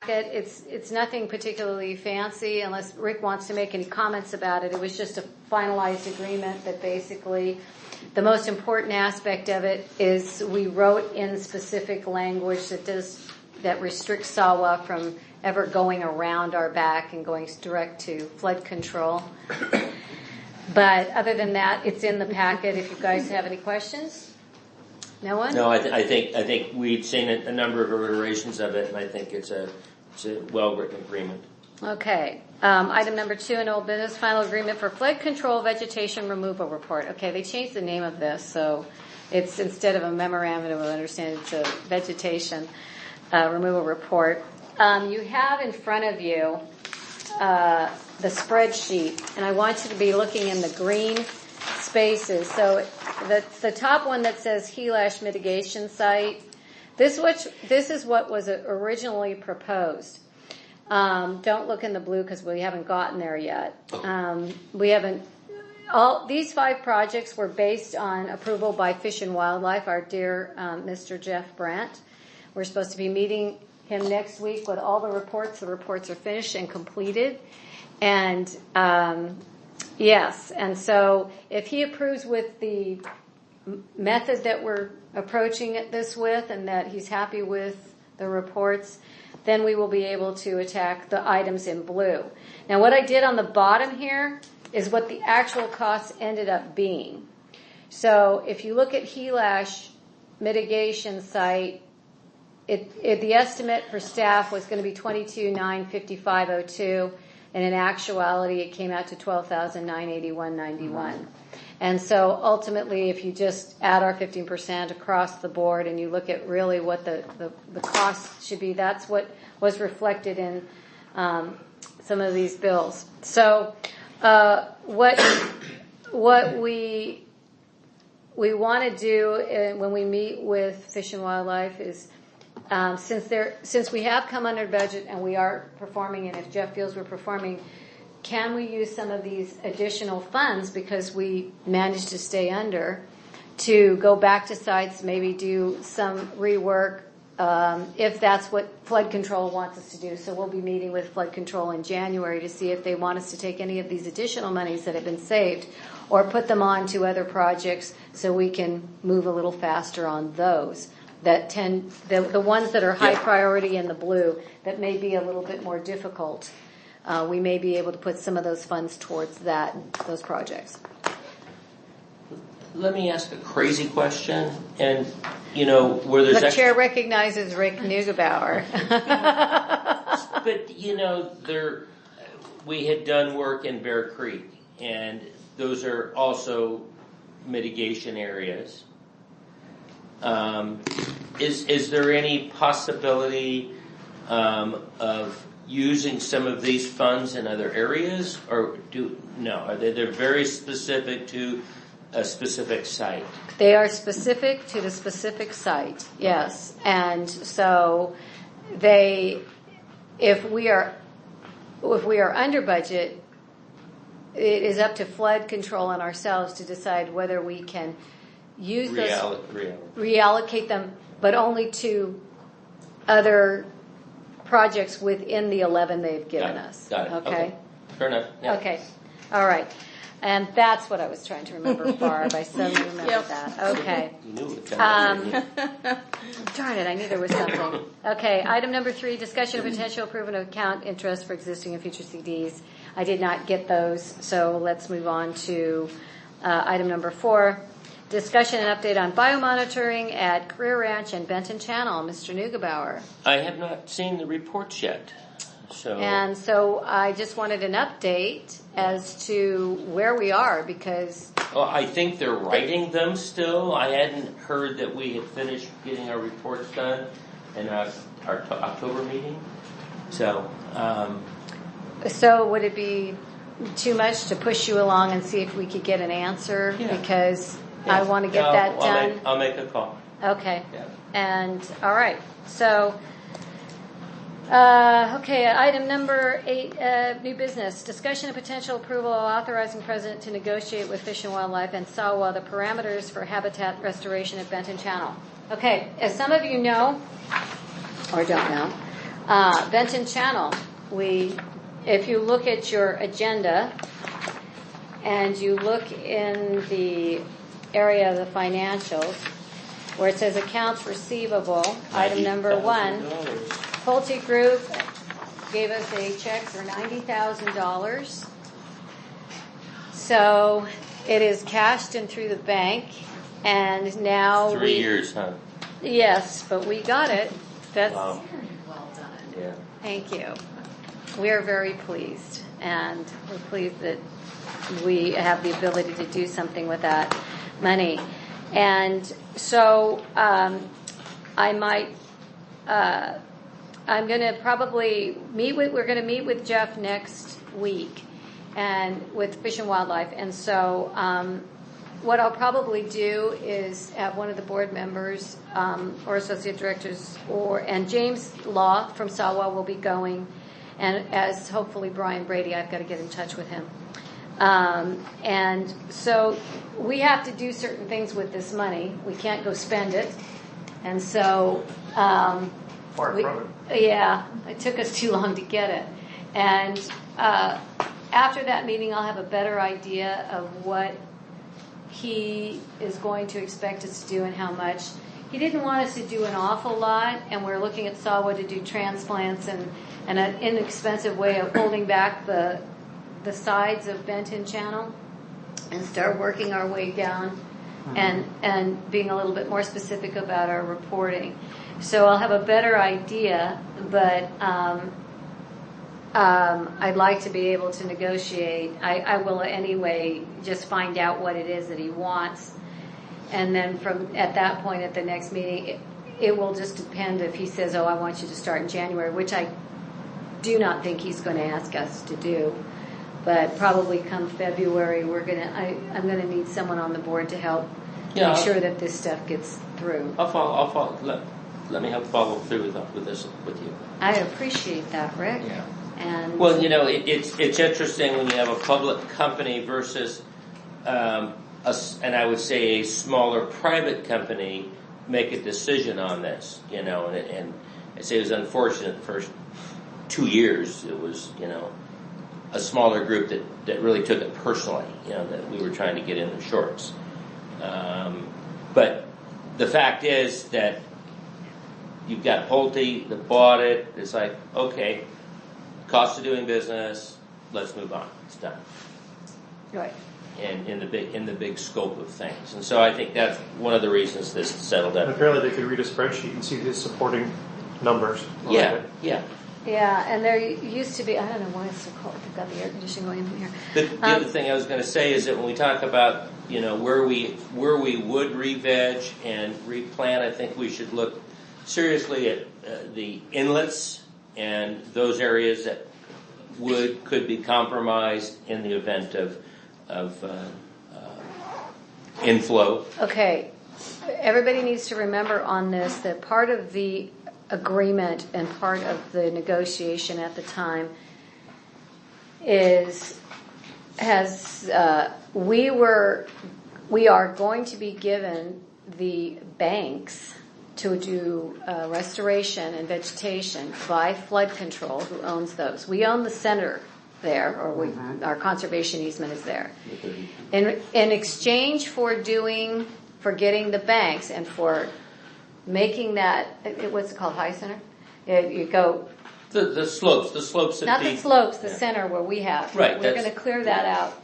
It's nothing particularly fancy unless Rick wants to make any comments about it. It was just a finalized agreement that basically the most important aspect of it is we wrote in specific language that restricts SAWA from ever going around our back and going direct to flood control. But other than that, it's in the packet if you guys have any questions. No one? No, I think we'd seen a number of iterations of it, and I think it's a well-written agreement. Okay. Item number 2 in old business, final agreement for flood control vegetation removal report. Okay, they changed the name of this, so it's instead of a memorandum of understanding, it's a vegetation removal report. You have in front of you the spreadsheet, and I want you to be looking in the green spaces. So the top one that says HELASH mitigation site, this is what was originally proposed. Don't look in the blue because we haven't gotten there yet. These 5 projects were based on approval by Fish and Wildlife, our dear Mr. Jeff Brandt. We're supposed to be meeting him next week with all the reports. The reports are finished and completed. And yes, and so if he approves with the method that we're approaching this with and that he's happy with the reports, then we will be able to attack the items in blue. Now what I did on the bottom here is what the actual costs ended up being. So if you look at HELASH mitigation site, the estimate for staff was going to be $22,955.02, and in actuality it came out to $12,981.91. And so ultimately, if you just add our 15% across the board and you look at really what the cost should be, that's what was reflected in some of these bills. So what we want to do when we meet with Fish and Wildlife is since we have come under budget and we are performing, and if Jeff feels we're performing, can we use some of these additional funds because we managed to stay under to go back to sites, maybe do some rework if that's what flood control wants us to do. So we'll be meeting with flood control in January to see if they want us to take any of these additional monies that have been saved or put them on to other projects so we can move a little faster on those. The ones that are high priority in the blue that may be a little bit more difficult. We may be able to put some of those funds towards those projects. Let me ask a crazy question, and where there's the chair recognizes Rick Neugebauer. But we had done work in Bear Creek, and those are also mitigation areas. Is there any possibility of using some of these funds in other areas, or are they're very specific to a specific site? They are specific to the specific site, yes. And so if we are under budget, it is up to flood control and ourselves to decide whether we can use reallocate them, but only to other projects within the 11 they've given us. Got it. Okay. Fair enough. Yeah. Okay. All right. And that's what I was trying to remember, Barb. I suddenly remembered that. Okay. You knew it. Darn it, I knew there was something. Okay, item number 3, discussion of potential approval of account interest for existing and future CDs. I did not get those, so let's move on to item number 4. Discussion and update on biomonitoring at Career Ranch and Benton Channel. Mr. Neugebauer. I have not seen the reports yet. So I just wanted an update as to where we are because... Well, I think they're writing them still. I hadn't heard that we had finished getting our reports done in our October meeting. So would it be too much to push you along and see if we could get an answer? Yeah. Because I want to get that done. I'll make a call. Okay. Yeah. And all right. So, okay. Item number 8, new business discussion of potential approval of authorizing President to negotiate with Fish and Wildlife and SAWA the parameters for habitat restoration at Benton Channel. Okay. As some of you know, or don't know, Benton Channel, if you look at your agenda and you look in the area of the financials where it says accounts receivable, item number 1, Pulte Group gave us a check for $90,000. So it is cashed in through the bank, and now 3 years, huh? Yes, but we got it. That's Wow. Very well done. Yeah. Thank you. We are very pleased, and we're pleased that we have the ability to do something with that money. And so I'm going to probably we're going to meet with Jeff next week and with Fish and Wildlife. And so what I'll probably do is have one of the board members or associate directors and James Law from Sawa will be going, and as hopefully Brian Brady, I've got to get in touch with him. And so we have to do certain things with this money. We can't go spend it. And so yeah, it took us too long to get it. And after that meeting, I'll have a better idea of what he is going to expect us to do and how much. He didn't want us to do an awful lot, and we're looking at Sawa to do transplants and an inexpensive way of holding back the sides of Benton Channel and start working our way down and being a little bit more specific about our reporting. So I'll have a better idea, but I'd like to be able to negotiate. I will anyway just find out what it is that he wants. And then at that point at the next meeting, it will just depend if he says, I want you to start in January, which I do not think he's going to ask us to do. But probably come February, I'm going to need someone on the board to help make sure that this stuff gets through. I'll follow. Let me help follow through with this with you. I appreciate that, Rick. Yeah. And well, it's interesting when you have a public company versus, and I would say a smaller private company make a decision on this. And I say it was unfortunate the first 2 years. It was a smaller group that really took it personally. That we were trying to get in the shorts. But the fact is that you've got Pulte that bought it. It's like, okay, cost of doing business. Let's move on. It's done. right. And in the big scope of things. And so I think that's one of the reasons this settled And up. apparently they could read a spreadsheet and see his supporting numbers. Yeah. Yeah, and there used to be, I don't know why it's so cold. We've got the air conditioning going in here. The other thing I was going to say is that when we talk about where we would re-veg and replant, I think we should look seriously at the inlets and those areas that could be compromised in the event of inflow. Okay, everybody needs to remember on this that part of the agreement and part of the negotiation at the time we are going to be given the banks to do restoration and vegetation by flood control, who owns those. We own the center there, or our conservation easement is there. In exchange for getting the banks and for making that, what's it called, High Center? You go... The slopes. Not the slopes, the center where we have. Right. We're going to clear that out.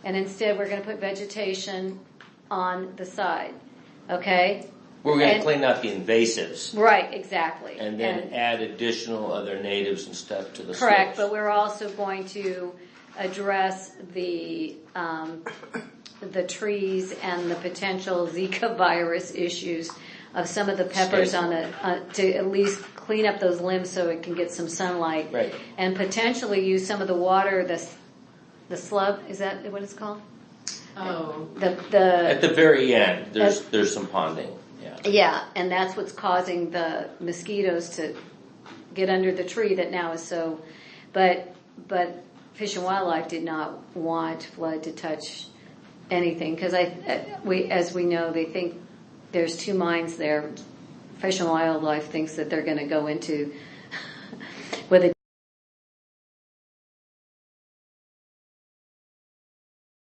And instead we're going to put vegetation on the side. Okay? We're going to clean out the invasives. Right, exactly. And then add additional other natives and stuff to the correct, slopes. but we're also going to address the trees and the potential Zika virus issues of some of the peppers to at least clean up those limbs so it can get some sunlight. Right. And potentially use some of the water, the slub, is that what it's called? Oh. At the very end, there's some ponding. Yeah, and that's what's causing the mosquitoes to get under the tree that now is so. But Fish and Wildlife did not want flood to touch anything because as we know, they think there's two mines there. Fish and Wildlife thinks that they're going to go into with a